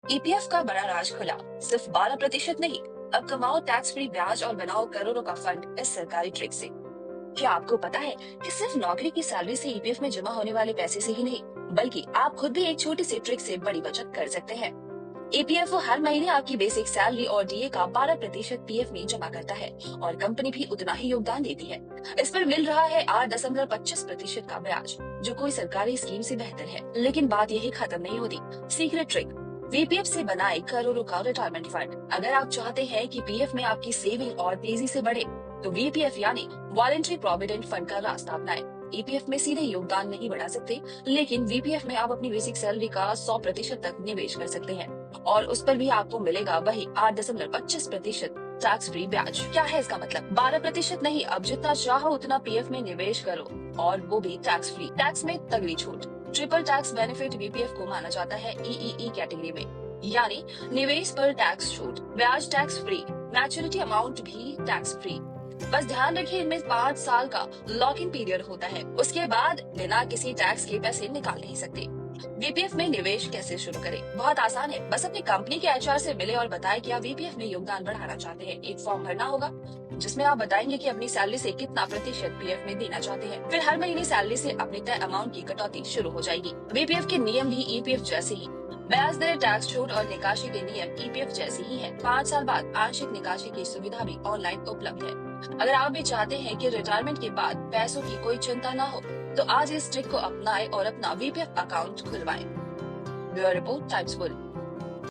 EPF का बड़ा राज खुला। सिर्फ 12% नहीं, अब कमाओ टैक्स फ्री ब्याज और बनाओ करोड़ों का फंड इस सरकारी ट्रिक से। क्या आपको पता है कि सिर्फ नौकरी की सैलरी से ईपीएफ में जमा होने वाले पैसे से ही नहीं, बल्कि आप खुद भी एक छोटी सी ट्रिक से बड़ी बचत कर सकते हैं। ईपीएफओ हर महीने आपकी बेसिक सैलरी और डीए का 12% पीएफ में जमा करता है और कंपनी भी उतना ही योगदान देती है। इस पर मिल रहा है 8.25% का ब्याज, जो कोई सरकारी स्कीम से बेहतर है। लेकिन बात यही खत्म नहीं होती। सीक्रेट ट्रिक, वीपीएफ से बनाए करोड़ों का रिटायरमेंट फंड। अगर आप चाहते हैं कि पीएफ में आपकी सेविंग और तेजी से बढ़े, तो वीपीएफ यानी वॉलंटरी प्रोविडेंट फंड का रास्ता अपनाएं। ईपीएफ में सीधे योगदान नहीं बढ़ा सकते, लेकिन वीपीएफ में आप अपनी बेसिक सैलरी का 100% तक निवेश कर सकते हैं और उस पर भी आपको मिलेगा वही 8.25% टैक्स फ्री ब्याज। क्या है इसका मतलब? 12% नहीं, अब जितना चाहो उतना पीएफ में निवेश करो और वो भी टैक्स फ्री। टैक्स में तगड़ी छूट। ट्रिपल टैक्स बेनिफिट वीपीएफ को माना जाता है ईईई कैटेगरी में, यानी निवेश पर टैक्स छूट, ब्याज टैक्स फ्री, मैच्योरिटी अमाउंट भी टैक्स फ्री। बस ध्यान रखिए, इनमें 5 साल का लॉक इन पीरियड होता है। उसके बाद बिना किसी टैक्स के पैसे निकाल नहीं सकते। वीपीएफ में निवेश कैसे शुरू करें? बहुत आसान है। बस अपनी कंपनी के एचआर से मिले और बताएं कि आप वीपीएफ में योगदान बढ़ाना चाहते हैं। एक फॉर्म भरना होगा जिसमें आप बताएंगे कि अपनी सैलरी से कितना प्रतिशत पीएफ में देना चाहते हैं। फिर हर महीने सैलरी से अपने तय अमाउंट की कटौती शुरू हो जाएगी। वीपीएफ के नियम भी ईपीएफ जैसे ही, ब्याज दर, टैक्स छूट और निकासी के नियम ईपीएफ जैसे ही है। 5 साल बाद आंशिक निकासी की सुविधा भी ऑनलाइन उपलब्ध है। अगर आप भी चाहते हैं कि रिटायरमेंट के बाद पैसों की कोई चिंता ना हो, तो आज इस ट्रिक को अपनाएं और अपना वीपीएफ अकाउंट खुलवाएं। Bureau report, times full.